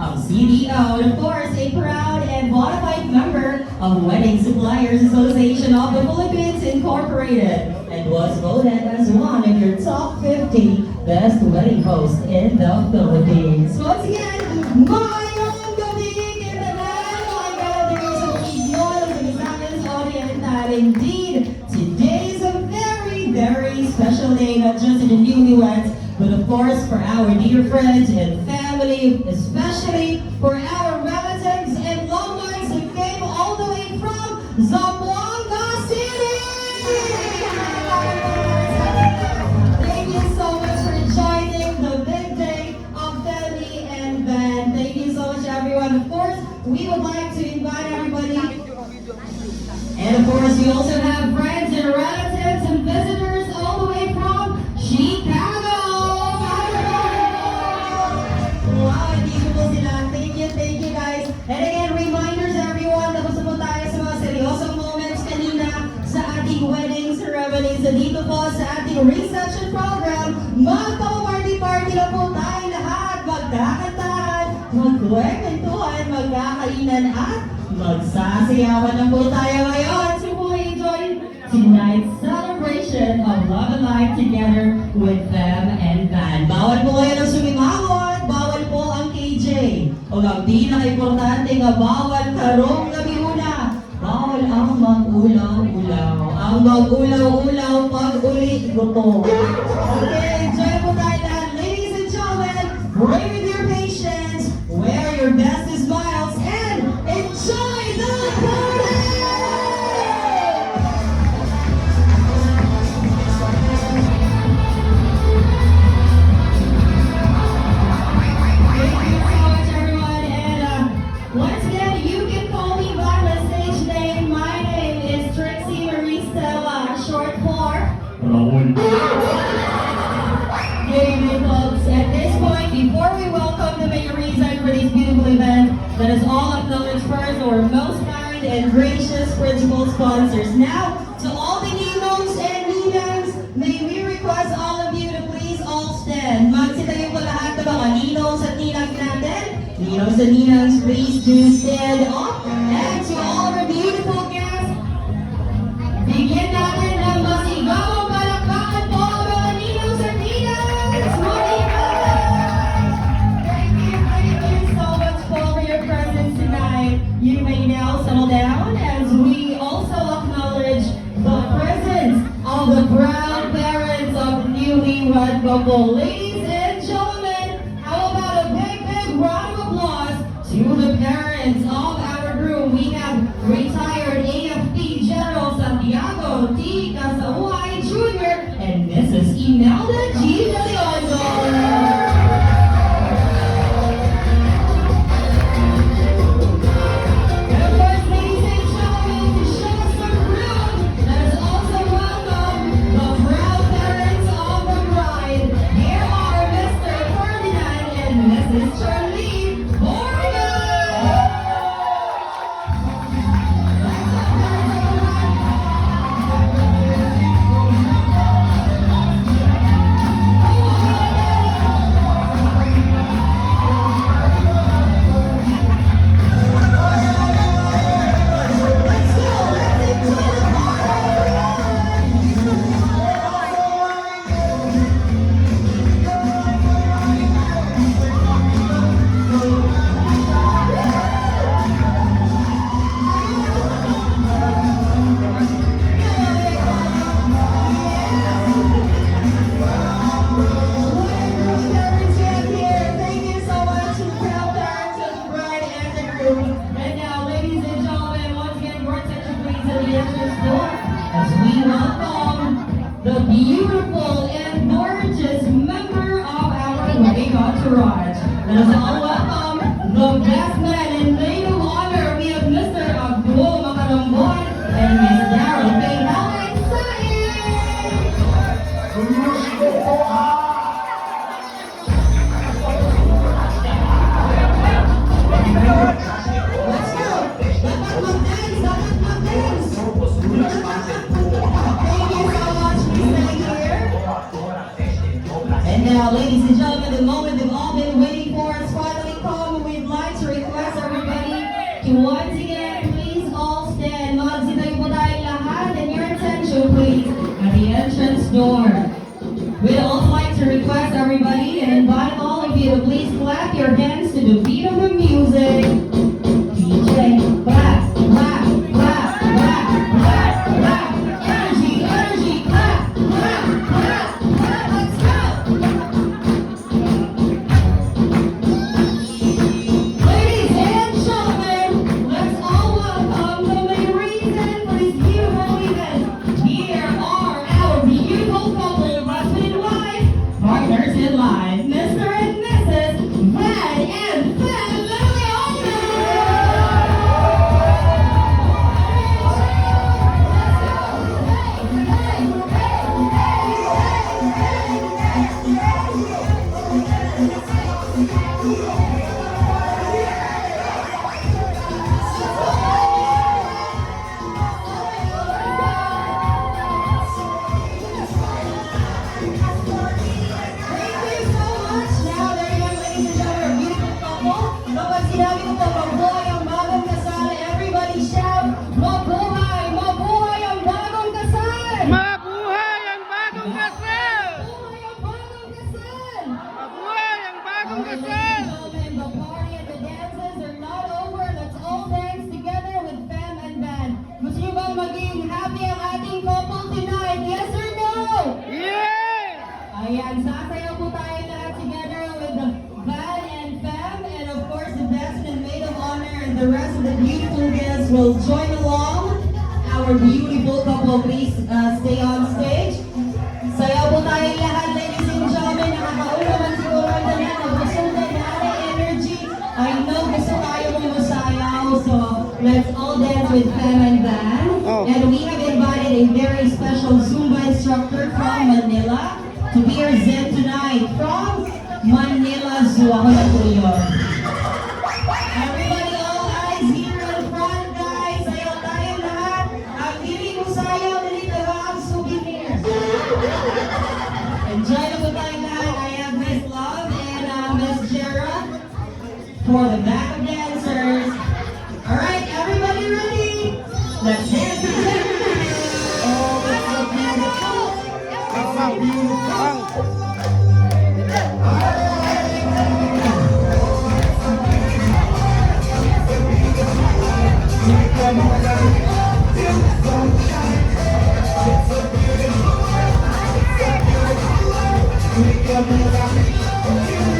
of CDO, and of course, a proud and bona fide member of Wedding Suppliers Association of the Philippines Incorporated, and was voted as one of your top 50 best wedding hosts in the Philippines. Once again, mayong gabi kinanay, mga gabi sa ignore of the Misamis audience that indeed, today is a very, very special day, not just in the newlyweds, but of course for our dear friends and family, especially for our relatives and loved ones who came all the way from Zamboanga City! Thank you so much for joining the big day of Family and Band. Thank you so much, everyone. Of course, we would like to invite everybody. And of course, we also have friends and relatives and visitors all the way from Chicago. Wow, beautiful sila. Thank you guys. And again, reminders everyone, tapos na po tayo sa mga seryosong moments kanina sa ating wedding ceremonies. So dito po sa ating reception program, magpa-party-party na po tayo lahat. Magkakantahan, magkwentuhan, magkakainan at magsasayawan na po tayo ngayon. So po enjoy tonight's celebration of love and life together with them and Van. Bawal po kayo ng sumimangot, bawal po ang KJ. O ang pinaka-importante nga bawal karong gabi una. Bawal ang mag-ulaw-ulaw. Ang mag-ulaw-ulaw pag-uli gutom. Okay, enjoy po tayo lahat. Ladies and gentlemen, pray with your patience, wear your best smiles, and enjoy the party! Thank you so much, everyone. And once again, you can call me by my stage name. My name is Trixie Marie Stella, short for Raul. Good evening, folks. At this point, before we welcome the mayor reason for this beautiful event, let us all acknowledge first our most kind and gracious principal sponsors. Now, to all the ninongs and ninangs, may we request all of you to please all stand. Magsitayo po lahat ng mga ninongs at ninangs natin. Ninongs and ninangs, please do stand up. And to all of our beautiful guests, bigyan natin ng masigawang palakpakan po ang mga ninongs at ninangs. Thank you so much for your presence tonight. You may now settle down as we also acknowledge the presence of the proud parents of newlywed couple. Ladies and gentlemen, how about a big, big round of applause to the parents of our groom. We have retired AFP General Santiago T. Casauay Jr. and Mrs. Imelda G. De Leon. As we welcome the beautiful and gorgeous member of our wedding entourage. Let us all welcome the best man in maid of honor. We have Mr. Abdul Makarambon and Miss Daryl K. Helen Let's go! Dapat mag-dance! Dapat mag-dance! Thank you so much for staying here. And now, ladies and gentlemen, the moment we've all been waiting for has finally come. We'd like storm. We'd also like to request everybody and invite all of you to please clap your hands to the beat of the music. DJ, clap, clap, clap, clap, clap, clap. Energy, energy, clap, clap, clap, clap. Let's go. Ladies and gentlemen, let's all welcome the main reason for this beautiful event. Here are our beautiful couple, husband and wife, partners in life, Mr. and Mrs. Van and Fem Thank you so much. Now, there you go, ladies and gentlemen, our beautiful couple. Kapag sinabi ko po, mabuhay ang bagong kasal, everybody shout, mabuhay! Mabuhay ang bagong kasal! Mabuhay ang bagong kasal! Mabuhay ang bagong kasal! Mabuhay ang bagong Alright, kasal! ladies and gentlemen, the party and the dances are not over. Let's all dance together with Fem and Van. Gusto niyo bang maging happy ang ating couple tonight? Yes or no? Yeah! Ayan, sasayaw po tayo lahat together with the Van and Fem, and of course the best and maid of honor and the rest of the beautiful guests will join along. Our beautiful couple, please stay on stage. Sayaw po tayo lahat, ladies and gentlemen. Nakakauna man siguro ang lahat na gusto na natin energy. I know gusto tayo mong masayaw, so let's all dance with Fem and Van. Oh. And we have invited a very special Zumba instructor from Manila to be our Zen tonight from Manila Zoo. Ako na po yun. Everybody, all eyes here in front, guys. Sayaw tayo lahat. Ang hindi mo sayaw, dito ang souvenirs. Enjoy na po tayo lahat. I have Miss Love and Miss Jera for the backup dancers. Alright, everybody ready? Let's dance together. Oh, it's so beautiful. It's so beautiful. We're